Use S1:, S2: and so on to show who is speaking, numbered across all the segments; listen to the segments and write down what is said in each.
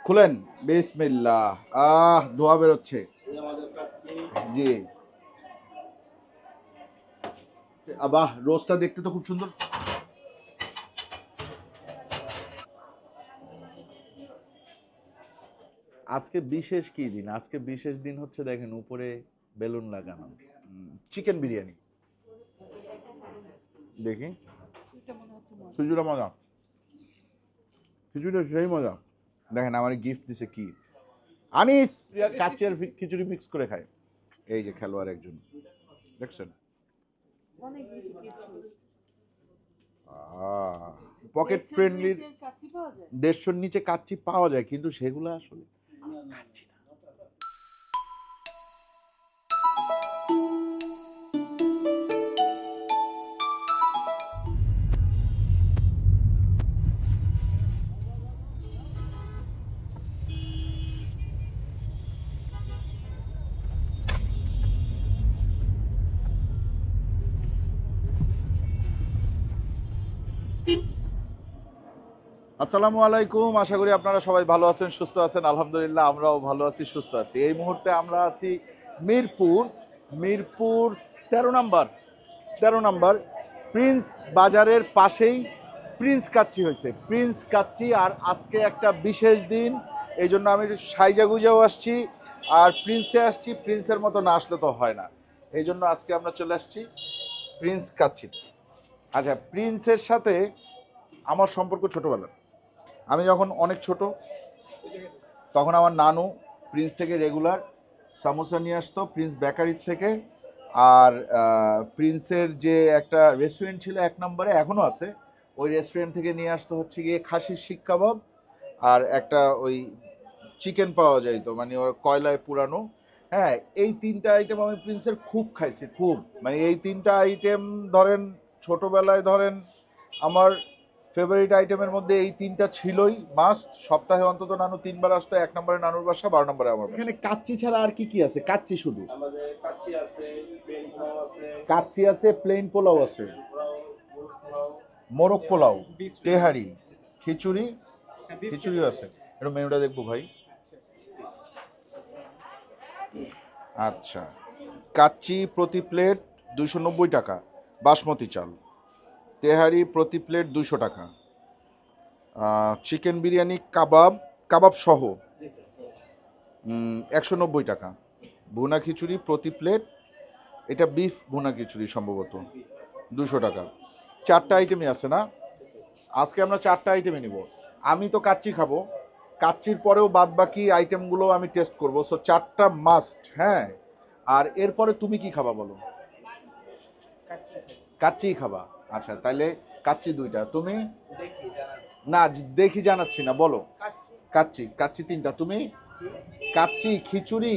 S1: খুলেন। বিসমিল্লাহ। ধোয়া বেরোচ্ছে। জি। বাহ, রোস্টটা দেখতে তো খুব সুন্দর। আজকে বিশেষ কি দিন? আজকে বিশেষ দিন হচ্ছে, দেখেন উপরে বেলুন লাগানো চিকেন বিরিয়ানি। দেখি খিচুড়িটা মজা, খিচুড়িটা সেই মজা। দেখেন আমার গিফট দিছে কি, আনিস কাচ্চি আর খিচুড়ি মিক্স করে খায়। এই যে খেলোয়াড় একজন, দেখছেন? Pocket friendly. 150-র নিচে কাচ্চি পাওয়া যায়, কিন্তু সেগুলো আসলে কাচ্চি না। আসসালামু আলাইকুম, আশা করি আপনারা সবাই ভালো আছেন, সুস্থ আছেন। আলহামদুলিল্লাহ আমরাও ভালো আছি, সুস্থ আছি। এই মুহূর্তে আমরা আছি মিরপুর 13 নম্বর প্রিন্স বাজারের পাশেই প্রিন্স কাচ্চি হয়েছে, প্রিন্স কাচ্চি। আর আজকে একটা বিশেষ দিন, এই জন্য আমি সাইজাগুজাও আসছি আর প্রিন্সে আসছি। প্রিন্সের মতো না আসলে তো হয় না, এই জন্য আজকে আমরা চলে আসছি প্রিন্স কাচ্চি। আচ্ছা, প্রিন্সের সাথে আমার সম্পর্ক ছোটবেলার। আমি যখন অনেক ছোট, তখন আমার নানু প্রিন্স থেকে রেগুলার সামোসা নিয়ে আসতো, প্রিন্স বেকারির থেকে। আর প্রিন্সের যে একটা রেস্টুরেন্ট ছিল 1 নম্বরে, এখনও আছে, ওই রেস্টুরেন্ট থেকে নিয়ে আসতো হচ্ছে গিয়ে খাসির শিক কাবাব আর একটা ওই চিকেন পাওয়া যায় তো, মানে ওর কয়লায় পুরানো। হ্যাঁ, এই 3টা আইটেম আমি প্রিন্সের খুব খাইছি, খুব। মানে এই 3টা আইটেম ধরেন, ছোটবেলায় ধরেন আমার ফেভারিট আইটেমের মধ্যে এই 3টা ছিলই মাস্ট। সপ্তাহে অন্তত নানু 3 বার আসতো। 1 নম্বরে নানুর বাসা, 12 নম্বরে আমার। এখানে কাচ্চি ছাড়া আর কি কি আছে? কাচ্চি শুধু?
S2: আমাদের কাচ্চি আছে, প্লেন পোলাও আছে,
S1: কাচ্চি আছে, প্লেন পোলাও আছে, মোরগ পোলাও, তেহারি, খিচুড়ি, খিচুড়িও আছে। একটু মেনুটা দেখবো ভাই। আচ্ছা, কাচ্চি প্রতি প্লেট 290 টাকা, বাসমতি চাল। তেহারি প্রতি প্লেট 200 টাকা। চিকেন বিরিয়ানি কাবাব, কাবাব সহ 190 টাকা। ভুনা খিচুড়ি প্রতি প্লেট, এটা বিফ ভুনা খিচুড়ি সম্ভবত, 200 টাকা। 4টা আইটেমই আছে না? আজকে আমরা 4টা আইটেমই নিব। আমি তো কাচ্চি খাবো, কাচ্চির পরেও বাদ বাকি আইটেমগুলো আমি টেস্ট করবো। সো 4টা মাস্ট। হ্যাঁ, আর এরপরে তুমি কি খাবা বলো? কাচ্চি খাবা? আচ্ছা, তাইলে কাচ্চি 2টা। তুমি? না, দেখি জানাচ্ছি না, বলো। কাচ্চি, কাচ্চি 3টা। তুমি? কাচ্চি, খিচুড়ি,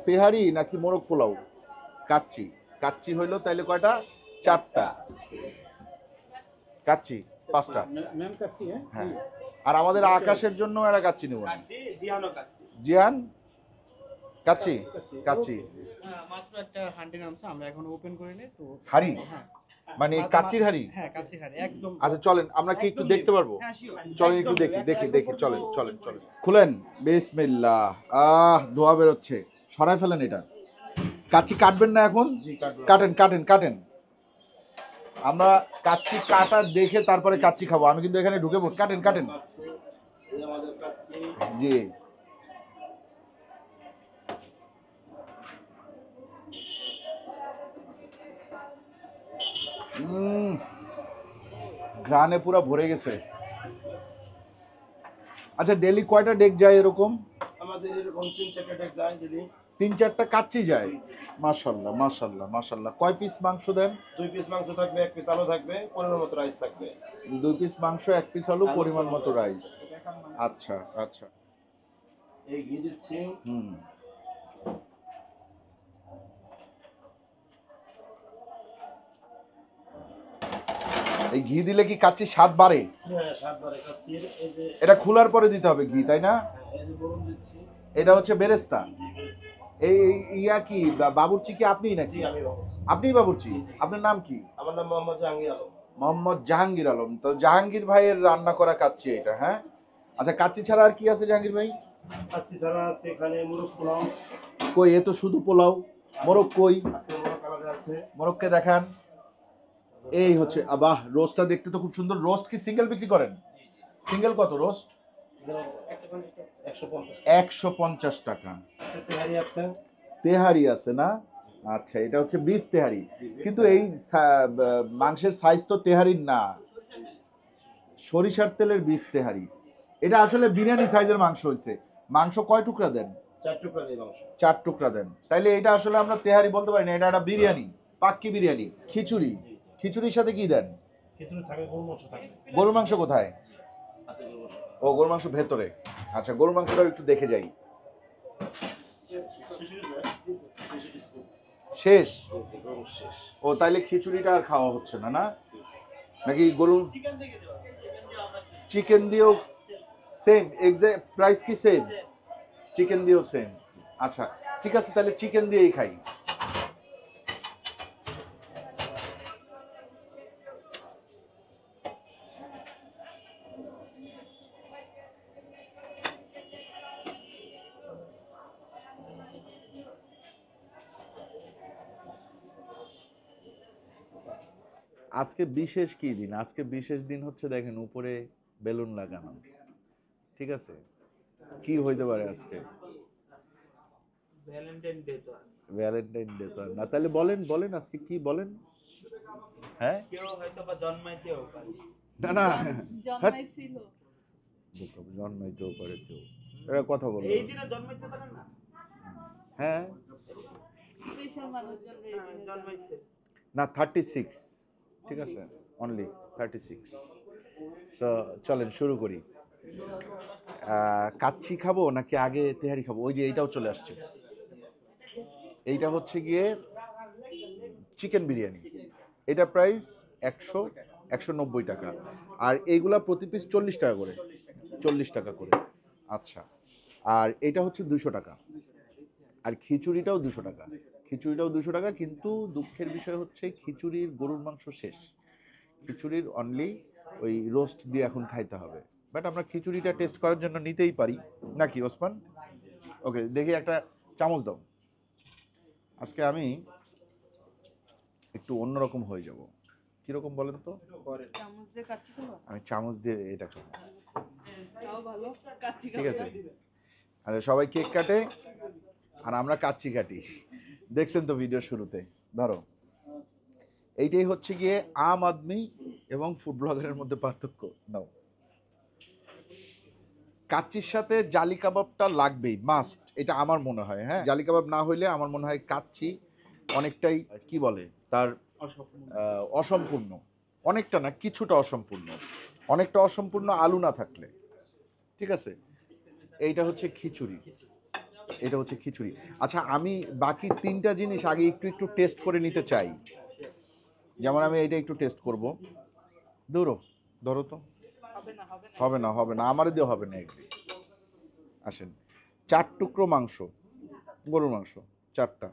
S1: তেহারি নাকি মোরগ পোলাও? কাচ্চি, কাচ্চি হইলো তাইলে কয়টা? 4টা। কাচ্চি 5টা। হ্যাঁ, আর আমাদের আকাশের জন্য একটা কাচ্চি নেব। জিয়ান কাচ্চি, কাচ্চি
S3: মাত্র একটা হান্ডি নামছে, আমরা এখন ওপেন করিনি তো।
S1: হাড়ি,
S3: হ্যাঁ
S1: মানে কাচ্চির হাড়ি।
S3: হ্যাঁ, কাচ্চি হাড়ি একদম।
S1: আচ্ছা চলেন, আমরা কি একটু দেখতে পারবো?
S3: হ্যাঁ, শিওর।
S1: চলেন একটু দেখি, দেখি দেখি, চলেন চলেন চলেন। খুলেন। বিসমিল্লাহ। ধোয়া বেরোচ্ছে, সরাই ফেলেন এটা। কাচ্চি কাটবেন না এখন? কাটেন কাটেন কাটেন। আমরা কাচ্চি কাটা দেখে তারপরে কাচ্চি খাবো। আমি কিন্তু এখানে ঢুকে পড়ি। কাটেন কাটেন। জি। ঘ্রাণে পুরো ভরে গেছে। আচ্ছা, ডেলি কয়টা ডেক যায় এরকম?
S2: আমাদের এরকম 3-4টা ডেক যায় যদি।
S1: 3-4টা কাচ্চি যায়। মাশাআল্লাহ মাশাআল্লাহ মাশাআল্লাহ। কয় পিস মাংস দেন?
S2: 2 পিস মাংস থাকবে, 1 পিস আলু থাকবে, পরিমাণ মতো রাইস থাকবে।
S1: 2 পিস মাংস, 1 পিস আলু, পরিমাণ মতো রাইস। আচ্ছা আচ্ছা।
S2: এই ঘি দিচ্ছি।
S1: এই ঘি দিলে কি কাচ্চি স্বাদ বাড়ে?
S2: হ্যাঁ, স্বাদ বাড়ে কাচ্চির। এই যে
S1: এটা খোলার পরে দিতে হবে ঘি, তাই না?
S2: এই যে গরম দিচ্ছি।
S1: এটা হচ্ছে বেরেস্তা। এই ইয়া কি বাবুর্চি কি আপনিই নাকি?
S2: জি, আমি বাবু।
S1: আপনিই বাবুর্চি? আপনার নাম কি?
S2: আমার নাম মোহাম্মদ জাহাঙ্গীর আলম।
S1: মোহাম্মদ জাহাঙ্গীর আলম। তো জাহাঙ্গীর ভাইয়ের রান্না করা কাচ্চি এটা। হ্যাঁ, আচ্ছা, কাচ্চি ছাড়া আর কি আছে জাহাঙ্গীর ভাই?
S2: কাচ্চি ছাড়া আছে এখানে মুরগ পোলাও
S1: কই, এ তো শুধু পোলাও। মোরগ কই?
S2: আছে, মোরগ আলাদা আছে।
S1: মোরগকে দেখান। এই হচ্ছে, বাহ, রোস্টটা দেখতে তো খুব সুন্দর। রোস্ট কি সিঙ্গেল বিক্রি করেন? সিঙ্গেল কত রোস্ট? 150 টাকা।
S2: তেহারি আছে।
S1: তেহারি আছে না? আচ্ছা, এটা হচ্ছে বিফ তেহারি। কিন্তু এই মাংসের সাইজ তো তেহারির না, সরিষার তেলের বিফ তেহারি। এটা আসলে বিরিয়ানি সাইজের মাংস হয়েছে। মাংস কয় টুকরা দেন?
S2: 4 টুকরা দিয়ে মাংস।
S1: 4 টুকরা দেন। তাইলে এটা আসলে আমরা তেহারি বলতে পারি না, এটা একটা বিরিয়ানি, পাক্কি বিরিয়ানি। খিচুড়ি, খিচুড়ির সাথে কি দেন?
S2: খিচুড়ি থাকে, গরুর মাংস থাকে।
S1: গরুর মাংস কোথায়?
S2: আছে গরুর মাংস।
S1: ও, গরুর মাংস ভেতরে। আচ্ছা, গরুর মাংসটা একটু দেখে যাই। শেষ?
S2: শেষ।
S1: ও, তাইলে খিচুড়িটা আর খাওয়া হচ্ছে না, না? নাকি গরু চিকেন দিয়েও সেম এক্সাক্ট প্রাইস কি সেম? চিকেন দিয়েও সেম। আচ্ছা, ঠিক আছে, তাহলে চিকেন দিয়েই খাই। আজকে বিশেষ কি দিন? আজকে বিশেষ দিন হচ্ছে, দেখেন উপরে বেলুন লাগানো। ঠিক আছে, কি হইতে পারে আজকে?
S3: ভ্যালেন্টাইন ডে তো
S1: ভ্যালেন্টাইন ডে তো না। তাহলে বলেন বলেন আজকে কি বলেন। হ্যাঁ,
S3: কেউ হয়তো বা জন্মাইতেও পারে।
S1: না না,
S4: জন্মাইছিল।
S1: জন্মাইতেও পারে কেউ, এটা কথা বলো।
S3: এই দিনে জন্মাইতে পারে না।
S1: হ্যাঁ,
S4: স্পেশাল মানুষজন এই দিনে
S3: জন্মাইছে।
S1: না 36, ঠিক আছে, অনলি 36। সো চলেন শুরু করি। কাচ্চি খাবো নাকি আগে তেহারি খাবো? ওই যে এইটাও চলে আসছে। এইটা হচ্ছে গিয়ে চিকেন বিরিয়ানি। এটা প্রাইস 190 টাকা। আর এইগুলা প্রতি পিস 40 টাকা করে, 40 টাকা করে। আচ্ছা, আর এটা হচ্ছে 200 টাকা। আর খিচুড়িটাও 200 টাকা। খিচুড়িটাও 200 টাকা, কিন্তু দুঃখের বিষয় হচ্ছে খিচুড়ির গরুর মাংস শেষ। খিচুড়ির অনলি ওই রোস্ট দিয়ে এখন খাইতে হবে। বাট আমরা খিচুড়িটা টেস্ট করার জন্য নিতেই পারি নাকি ওসমান? ওকে, দেখি একটা চামচ দাও। আজকে আমি একটু অন্যরকম হয়ে যাব। কিরকম বলেন তো?
S4: চামচ দিয়ে কাচ্চি খাবো।
S1: আমি চামচ দিয়ে এটা খাবো,
S4: তাও ভালো, কাচ্চি
S1: ঠিক
S4: খাবো।
S1: আছে? আরে সবাই কেক কাটে আর আমরা কাচ্চি কাটি, দেখছেন তো ভিডিও শুরুতে। ধরো, এইটাই হচ্ছে গিয়ে আম আদমি এবং ফুড ব্লগারের মধ্যে পার্থক্য। নাও, কাচ্চির সাথে জালি কাবাবটা লাগবেই, মাস্ট, এটা আমার মনে হয়। হ্যাঁ, জালি কাবাব না হইলে আমার মনে হয় কাচ্চি অনেকটাই কি বলে তার অসম্পূর্ণ। অনেকটা না, কিছুটা অসম্পূর্ণ, অনেকটা অসম্পূর্ণ আলু না থাকলে। ঠিক আছে, এইটা হচ্ছে খিচুড়ি, এটা হচ্ছে খিচুড়ি। আচ্ছা, আমি বাকি 3টা জিনিস আগে একটু একটু টেস্ট করে নিতে চাই। যেমন আমি এটা একটু টেস্ট করব। ধরো ধরো তো,
S4: হবে না, হবে না।
S1: হবে না, হবে না, আমার দিয়ে হবে না এগুলি। আসেন, 4 টুকরো মাংস, গরুর মাংস 4টা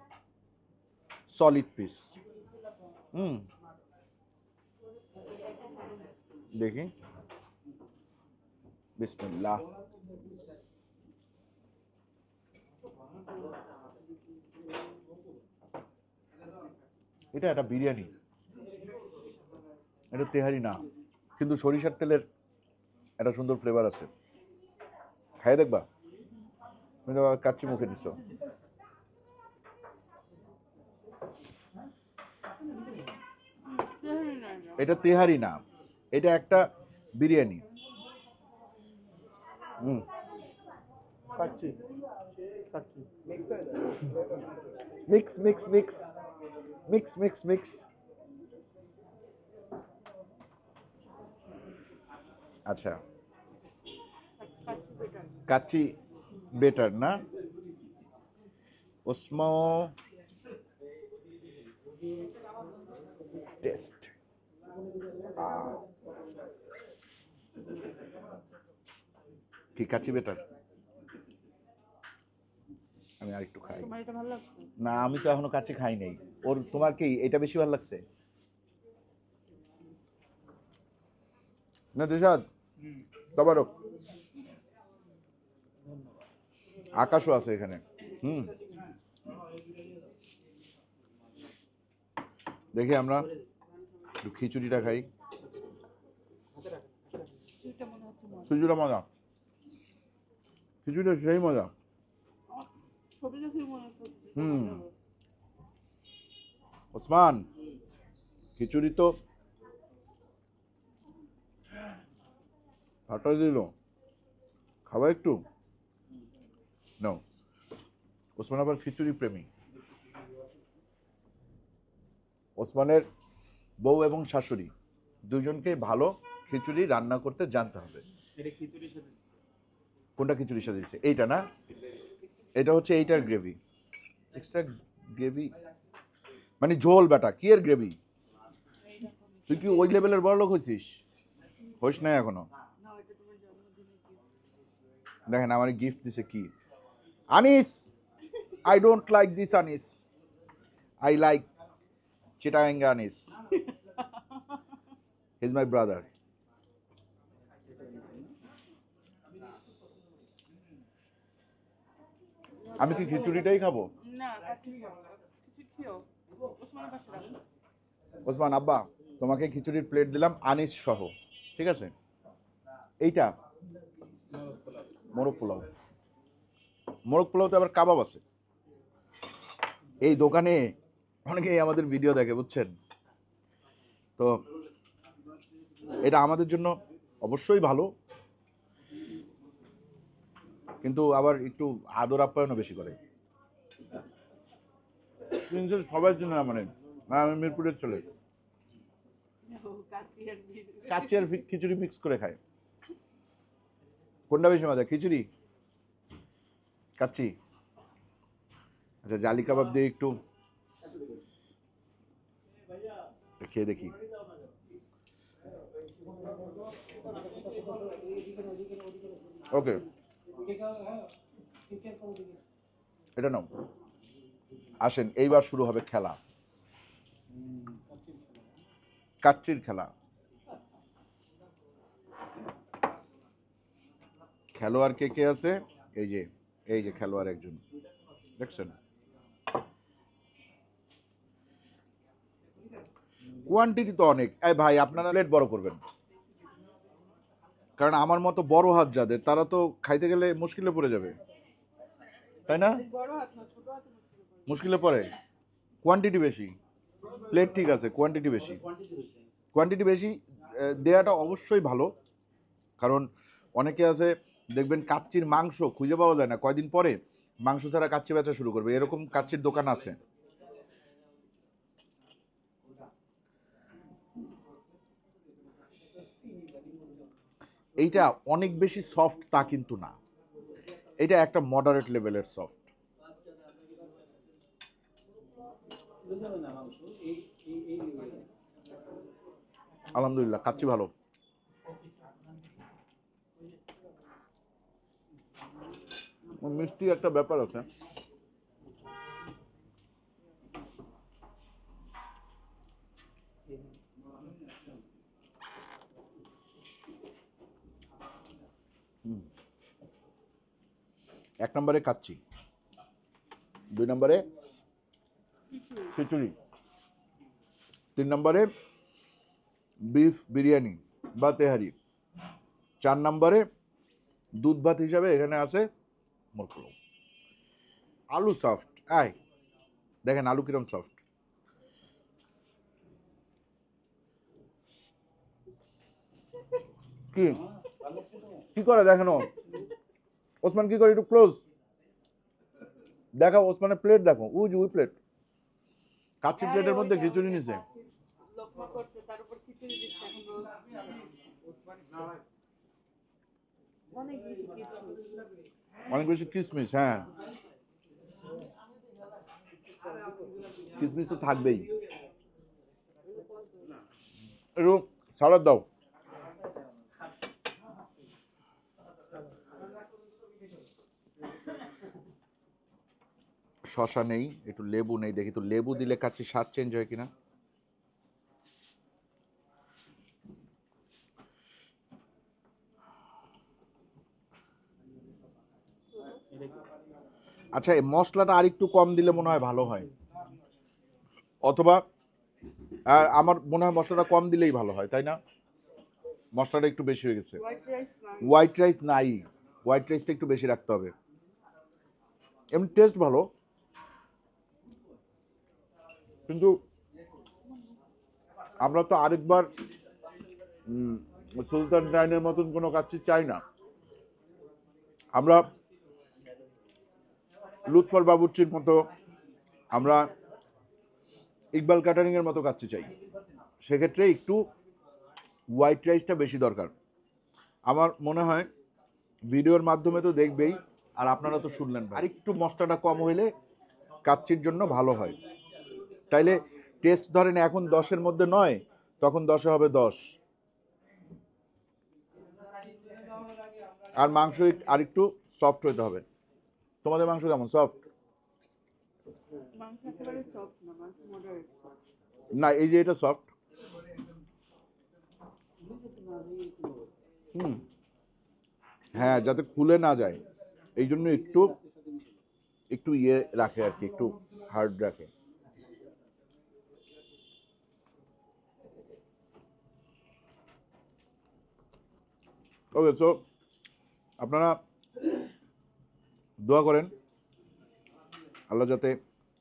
S1: সলিড পিস। দেখি, বিসমিল্লাহ। এটা একটা বিরিয়ানি, এটা তেহারি না, কিন্তু সরিষার তেলের একটা সুন্দর ফ্লেভার আছে। খাই দেখবা, তুমি তো কাচ্চি মুখে দিছ। এটা তেহারি না, এটা একটা biryani.
S3: Kacchi kacchi
S1: mix mix mix mix mix mix. আচ্ছা, কাচ্চি বেটার না? ওসমো টেস্ট। কি কাচ্চি বেটার? আমি আরেকটু খাই।
S4: তোমার এটা ভালো লাগছে?
S1: না, আমি তো এখনো কাচ্চি খাই নাই। ওর, তোমার কি এটা বেশি ভালো লাগছে না দিশাদ? তবারক। আকাশও আছে এখানে। হুম, দেখি আমরা একটু খিচুড়িটা খাই।
S4: খিচুড়িটা মনে হচ্ছে মজা।
S1: খিচুড়িটা মজা, খিচুড়িটা সেই মজা।
S4: ছবি দেখে মনে হচ্ছে
S1: হুম।
S4: মজা হবে।
S1: ওসমান, খিচুড়ি তো ফাটাই দিল, খাবা একটু? নাও। ওসমান আবার খিচুড়ি প্রেমী। ওসমানের বউ এবং শাশুড়ি দুজনকেই ভালো খিচুড়ি রান্না করতে জানতে হবে।
S3: এটা খিচুড়ির সাথে
S1: কোনটা খিচুড়ির সাথে দিচ্ছে? এইটা না, এটা হচ্ছে এইটার গ্রেভি, এক্সট্রা গ্রেভি, মানে ঝোল বেটা, কি এর গ্রেভি? তুই কি ওই লেভেলের বড় লোক হয়েছিস? হইস নাই এখনো।
S4: না এটা তোমার জন্মদিনে gift।
S1: দেখেন আমার গিফট দিছে কি, Anis. I don't like this Anis, I like Chittagong Anis, he is my brother. আমি কি খিচুড়িটাই খাবো?
S4: না কাচ্চি খাও। কিছু খেও। ওসমানের পাশে রাখো।
S1: ওসমান আব্বা, তোমাকে খিচুড়ির প্লেট দিলাম আনিস সহ, ঠিক আছে? এইটা মোরগ পোলাও, মোরগ পোলাওতে আবার কাবাব আছে। এই দোকানে অনেকেই আমাদের ভিডিও দেখে, বুঝছেন তো, এটা আমাদের জন্য অবশ্যই ভালো, কিন্তু আবার একটু আদর আপ্যায়নও বেশি করে। প্রিন্সেস সবার জন্য না, মানে আমি মিরপুরের চলে
S4: কাচ্চি আর বিয়ে।
S1: কাচ্চি আর খিচুড়ি মিক্স করে খায়। কোনটা বেশি মজা, খিচুড়ি কাচ্চি? আচ্ছা, জালি কাবাব দিয়ে একটু খেয়ে দেখি। ওকে, এটা নাও। আসেন, এইবার শুরু হবে খেলা, কাচ্চির খেলা। খেলোয়াড় কে কে আছে? এই যে, এই যে খেলোয়াড় একজন, দেখছেন? কোয়ান্টিটি তো অনেক। এই ভাই, আপনারা প্লেট বড় করবেন, কারণ আমার মতো বড় হাত যাদের, তারা তো খাইতে গেলে মুশকিলে পড়ে যাবে, তাই না?
S4: বড় হাত না ছোট হাতে মুখে করে।
S1: মুশকিলে পড়ে। কোয়ান্টিটি বেশি, প্লেট ঠিক আছে, কোয়ান্টিটি বেশি। কোয়ান্টিটি বেশি দেয়াটা অবশ্যই ভালো, কারণ অনেকে আছে দেখবেন কাচ্চির মাংস খুঁজে পাওয়া যায় না, কয়দিন পরে মাংস ছাড়া কাচ্চি বেচা শুরু করবে, এরকম কাচ্চির দোকান আছে। এইটা অনেক বেশি সফট তা কিন্তু না, এটা একটা মডারেট লেভেলের সফট। আলহামদুলিল্লাহ, কাচ্চি ভালো। মিষ্টি একটা ব্যাপার আছে। এক নম্বরে কাচ্চি, দুই নম্বরে খিচুড়ি, তিন নম্বরে বিফ বিরিয়ানি বা তেহারি, চার নম্বরে দুধ ভাত হিসাবে এখানে আছে মোরগ পোলাও। আলু সফট, আয় দেখেন আলু কিরম সফট। কি কি করে দেখেন ওসমান, কি করে একটু ক্লোজ দেখাও, ওসমানের প্লেট দেখো, ওই যে ওই প্লেট, কাচ্চি প্লেটের মধ্যে খিচুড়ি নিছে।
S4: লোকমা করছে তার উপর খিচুড়ি দিচ্ছে এখন রোজ। অনেক বেশি কিছু।
S1: অনেক বেশি কিসমিস, হ্যাঁ কিসমিস তো থাকবেই। একটু সালাদ দাও। শশা নেই, একটু লেবু নেই, দেখি তো লেবু দিলে কাচ্চির স্বাদ চেঞ্জ হয় কিনা। আচ্ছা, এই মশলাটা আর একটু কম দিলে মনে হয় ভালো হয়, অথবা আমার মনে হয় মশলাটা কম দিলেই ভালো হয়, তাই না? মশলাটা একটু বেশি হয়ে গেছে।
S4: হোয়াইট রাইস নাই।
S1: হোয়াইট রাইস নাই, হোয়াইট রাইসটা একটু বেশি রাখতে হবে। এমনি টেস্ট ভালো, কিন্তু আমরা তো আরেকবার সুলতান ডাইনের মতন কোনো কাচ্চি চাই না। আমরা লুৎফর বাবুর্চির মতো, আমরা ইকবাল ক্যাটারিং এর মতো কাচ্চি চাই। সেক্ষেত্রে একটু হোয়াইট রাইসটা বেশি দরকার। আমার মনে হয় ভিডিওর মাধ্যমে তো দেখবেই, আর আপনারা তো শুনলেন, আর একটু মশলাটা কম হইলে কাচ্চির জন্য ভালো হয়। তাইলে টেস্ট ধরেন এখন 10-এর মধ্যে 9, তখন 10-এ হবে 10। আর মাংস আর একটু সফট হইতে হবে। তোমাদের মাংস কেমন, সফট?
S4: মাংস একেবারে সফট না, মাংস মডারেট।
S1: না, এই যে এটা সফট। হ্যাঁ, যাতে খুলে না যায় এই জন্য একটু একটু ইয়ে রাখে আর কি, একটু হার্ড রাখে। ওকে, সো আপনারা দোয়া করেন আল্লাহ যাতে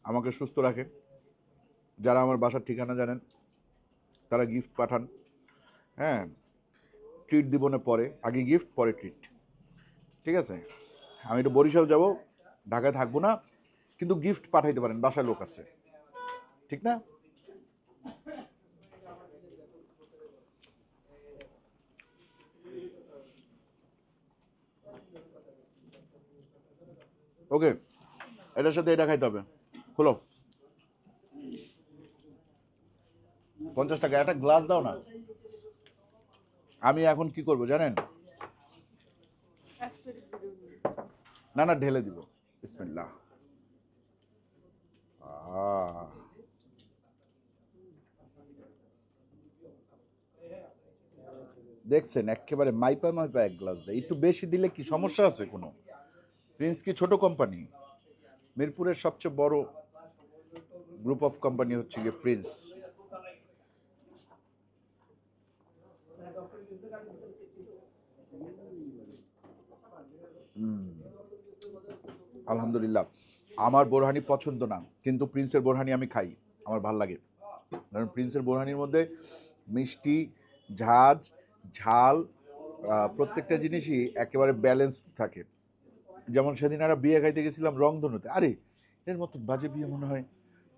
S1: আমাকে সুস্থ রাখে। যারা আমার বাসার ঠিকানা জানেন তারা গিফট পাঠান। হ্যাঁ, ট্রিট দিবনে পরে, আগে গিফট পরে ট্রিট, ঠিক আছে? আমি একটু বরিশাল যাব, ঢাকায় থাকবো না, কিন্তু গিফট পাঠাইতে পারেন, বাসায় লোক আছে, ঠিক না? ওকে, এটার সাথে এটা খাইতে হবে। খোলো, 50 টাকা একটা গ্লাস দাও না। আমি এখন কি করব জানেন?
S4: এক প্লেট ভিডিও নিয়ে।
S1: না না, ঢেলে দিব। বিসমিল্লাহ। দেখছেন, একেবারে মাইপা মাইপা এক গ্লাস দেয়। একটু বেশি দিলে কি সমস্যা আছে কোনো? প্রিন্স কি ছোট কোম্পানি? মিরপুরের সবচেয়ে বড় গ্রুপ অফ কোম্পানি হচ্ছে গিয়ে প্রিন্স। আলহামদুলিল্লাহ। আমার বোরহানি পছন্দ না, কিন্তু প্রিন্সের বোরহানি আমি খাই, আমার ভাল লাগে। কারণ প্রিন্সের বোরহানির মধ্যে মিষ্টি, ঝাঁজ, ঝাল, প্রত্যেকটা জিনিসই একেবারে ব্যালেন্স থাকে। যেমন সেদিন একটা বিয়ে খাইতে গেছিলাম রংধনুতে, আরে এর মতো বাজে বিয়ে মনে হয়,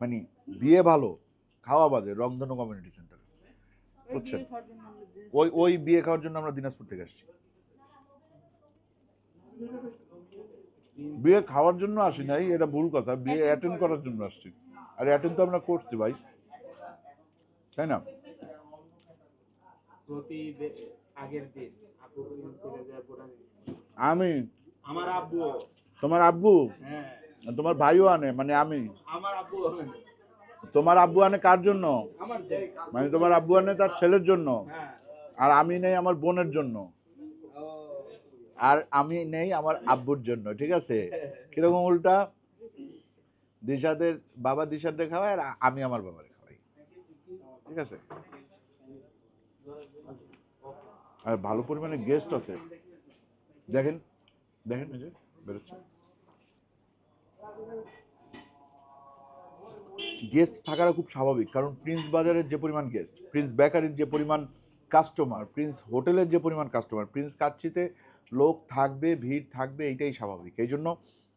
S1: মানে বিয়ে ভালো, খাওয়া বাজে। রংধনু কমিউনিটি সেন্টার, বুঝছেন? ওই বিয়ে খাওয়ার জন্য আমরা দিনাজপুর থেকে আসছি। বিয়ে খাওয়ার জন্য আসি নাই, এটা ভুল কথা, বিয়ে অ্যাটেন্ড করার জন্য আসছি। আর অ্যাটেন্ড তো আমরা করছি ভাই, তাই না?
S3: আগের দিন আপু করে যায় বোরানি।
S1: আমি,
S3: আমার আব্বু,
S1: তোমার আব্বু,
S3: হ্যাঁ
S1: তোমার ভাইও আনে, মানে আমি,
S3: আমার আব্বু,
S1: তোমার আব্বু আনে কার জন্য?
S3: আমার
S1: মানে তোমার আব্বু আনে তার ছেলের জন্য,
S3: হ্যাঁ।
S1: আর আমি নেই আমার বোনের জন্য, আর আমি নেই আমার আব্বুর জন্য, ঠিক আছে? কিরকম উল্টা? দিশাদের বাবা দিশাদের খাওয়ায়, আর আমি আমার বাবারে খাওয়াই, ঠিক আছে? আর ভালো পরিমাণে গেস্ট আছে, দেখেন দেখেন, এই যে বেরোচ্ছে। গেস্ট থাকাটা খুব স্বাভাবিক, কারণ প্রিন্স বাজারের যে পরিমাণ গেস্ট, প্রিন্স বেকারির যে পরিমাণ কাস্টমার, প্রিন্স হোটেলের যে পরিমাণ কাস্টমার, প্রিন্স কাচ্চিতে লোক থাকবে, ভিড় থাকবে, এইটাই স্বাভাবিক। এই জন্য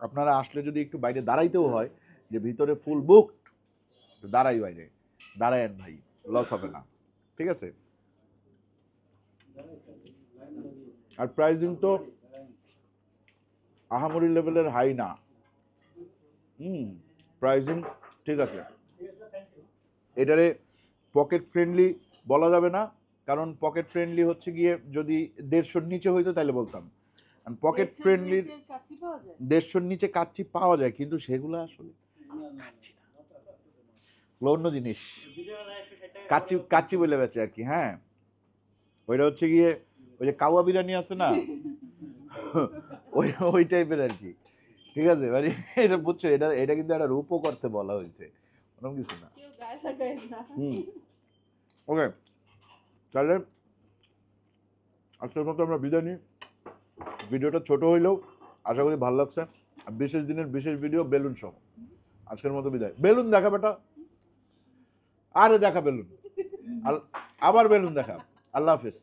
S1: আপনারা আসলে যদি একটু বাইরে দাঁড়াইতেও হয়, যে ভিতরে ফুল বুকড, দাঁড়াই বাইরে, দাঁড়ায়েন ভাই, লস হবে না, ঠিক আছে? আর প্রাইসিং তো আহামরি লেভেলের হাই না, প্রাইসিং ঠিক আছে। এটারে পকেট ফ্রেন্ডলি বলা যাবে না, কারণ পকেট ফ্রেন্ডলি হচ্ছে গিয়ে যদি 150-র নিচে হইতো তাহলে বলতাম। পকেট ফ্রেন্ডলির
S4: কাচ্চি পাওয়া যায়?
S1: 150-র নিচে কাচ্চি পাওয়া যায়, কিন্তু সেগুলো আসলে কাচ্চি না, অন্য জিনিস। কাচ্চি কাচ্চি বলে বেচে আর কি। হ্যাঁ, ওইটা হচ্ছে গিয়ে ওই যে কাওয়া বিরিয়ানি আছে না, ওই টাইপের আর কি। ঠিক আছে মানে এটা বুঝছো, এটা এটা কিন্তু একটা রূপও করতে বলা হয়েছে, কোনো কিছু না।
S4: কেউ গায়ে লাগায় না।
S1: হুম, ওকে, তাহলে আজকের মতো আমরা বিদায় নিই। ভিডিওটা ছোট হইলেও আশা করি ভালো লাগছে। আর বিশেষ দিনের বিশেষ ভিডিও বেলুন সহ। আজকের মতো বিদায়। বেলুন দেখা বেটা, আরে দেখা বেলুন, আবার বেলুন দেখা। আল্লাহ হাফেজ।